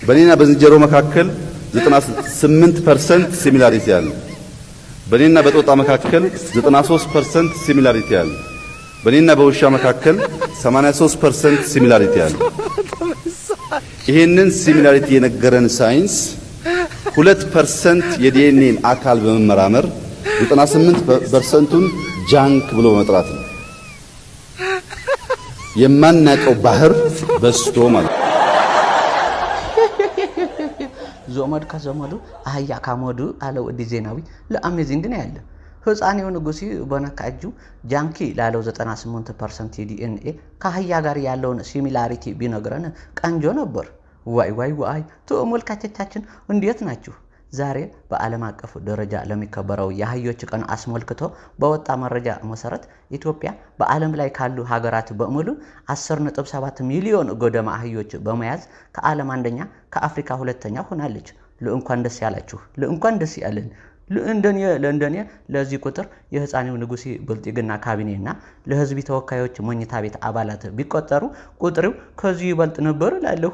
በኔና በዝንጀሮ መካከል 98% ሲሚላሪቲ አለ። በኔና በጦጣ መካከል 93% ሲሚላሪቲ አለ። በኔና በውሻ መካከል 83% ሲሚላሪቲ አለ። ይሄንን ሲሚላሪቲ የነገረን ሳይንስ 2% የዲኤንኤን አካል በመመራመር 98%ቱን ጃንክ ብሎ በመጥራት ነው። የማናቀው ባህር በስቶ ማለት ዞመድ ከዘመዱ አህያ ካሞዱ አለ ወዲ ዜናዊ ለአሜዚንግ ነው ያለ ህፃኔው ንጉሲ በነካጁ ጃንኪ ላለው 98% የዲኤንኤ ከአህያ ጋር ያለውን ሲሚላሪቲ ቢነግረን ቀንጆ ነበር። ዋይ ተመልካቾቻችን እንዴት ናችሁ? ዛሬ በዓለም አቀፍ ደረጃ ለሚከበረው የአህዮች ቀን አስመልክቶ በወጣ መረጃ መሰረት ኢትዮጵያ በዓለም ላይ ካሉ ሀገራት በሙሉ 10.7 ሚሊዮን ገደማ አህዮች በመያዝ ከዓለም አንደኛ ከአፍሪካ ሁለተኛ ሆናለች። ለእንኳን ደስ ያላችሁ፣ ለእንኳን ደስ ያለን። ለእንደኔ ለዚህ ቁጥር የህፃኔው ንጉሲ ብልጥግና ካቢኔና ለህዝብ ተወካዮች መኝታ ቤት አባላት ቢቆጠሩ ቁጥሩ ከዚህ ይበልጥ ነበር እላለሁ።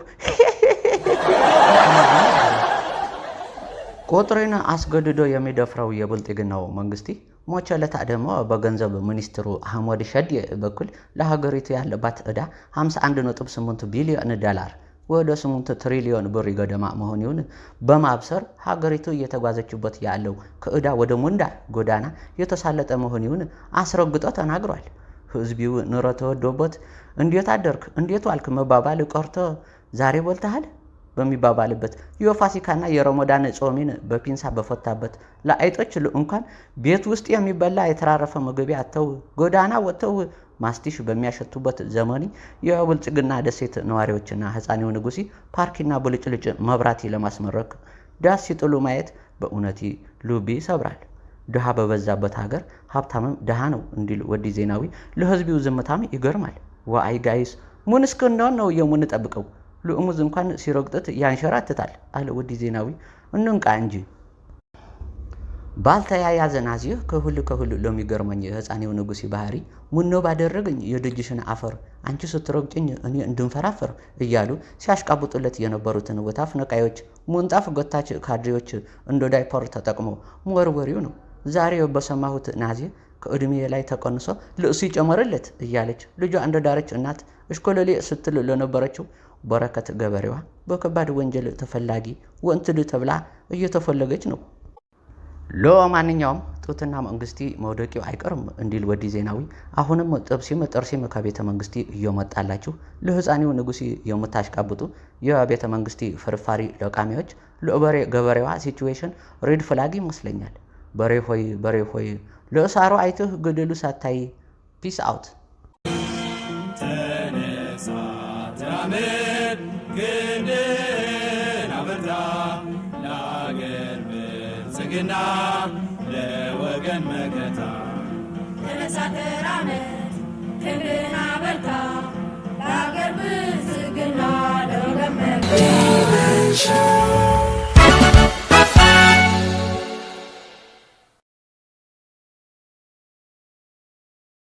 ቁጥሩን አስገድዶ የሚደፍረው የብልጥግናው መንግስቲ ሞቸለታ ደግሞ በገንዘብ ሚኒስትሩ አህመድ ሸዴ በኩል ለሀገሪቱ ያለባት ዕዳ 51.8 ቢሊዮን ዶላር ወደ 8 ትሪሊዮን ብር ገደማ መሆኑን በማብሰር ሀገሪቱ እየተጓዘችበት ያለው ከዕዳ ወደ ሙንዳ ጎዳና የተሳለጠ መሆኑን አስረግጦ ተናግሯል። ህዝቢው ኑሮ ተወዶበት እንዴት አደርክ እንዴት ዋልክ መባባል ቀርቶ ዛሬ በልተሃል በሚባባልበት የፋሲካና የረመዳን ጾሚን በፒንሳ በፈታበት ለአይጦች እንኳን ቤት ውስጥ የሚበላ የተራረፈ ምግብ አጥተው ጎዳና ወጥተው ማስቲሽ በሚያሸቱበት ዘመን የብልጽግና ደሴት ነዋሪዎችና ህፃኔው ንጉሲ ፓርኪና ብልጭልጭ መብራቲ ለማስመረክ ዳስ ሲጥሉ ማየት በእውነቴ ልብ ይሰብራል። ድሃ በበዛበት ሀገር ሀብታምም ድሃ ነው እንዲል ወዲ ዜናዊ ለህዝቢው ዝምታም ይገርማል። ዋይ ጋይስ ምን እስከነው ነው የምንጠብቀው? ለኡሙዝ እንኳን ሲረግጥት ያንሸራትታል አለ ወዲ ዜናዊ። እንንቃ እንጂ ባልተያያዘ ናዚህ ከሁሉ ለሚገርመኝ ህፃኔው ንጉሲ ባህሪ ምን ነው ባደረገኝ የድጅሽን አፈር አንቺ ስትረግጭኝ እኔ እንድንፈራፈር እያሉ ሲያሽቃብጡለት የነበሩትን ወታፍ ነቃዮች ሙንጣፍ ጎታች ካድሬዎች እንደ ዳይፐር ተጠቅሞ ወርወሪው ነው። ዛሬ በሰማሁት ናዚ ከእድሜ ላይ ተቀንሶ ለእሱ ይጨመረለት እያለች ልጇ እንደዳረች እናት እሽኮለሌ ስትል ለነበረችው በረከት ገበሬዋ በከባድ ወንጀል ተፈላጊ ወንትል ተብላ እየተፈለገች ነው። ለማንኛውም ጡትና መንግስቲ መውደቂው አይቀርም እንዲል ወዲ ዜናዊ አሁንም ጥርሲም ከቤተ መንግስቲ እየመጣላችሁ ለህፃኔው ንጉሲ የምታሽቃብጡ የቤተ መንግስቲ ፍርፋሪ ለቃሚዎች ለበሬ ገበሬዋ ሲቹዌሽን ሬድ ፍላግ ይመስለኛል። በሬ ሆይ ለሳሩ አይተህ ገደሉ ሳታይ ፒስ አውት። ግና ለወገን መከታ ተነሳ ተራመድ ክንድና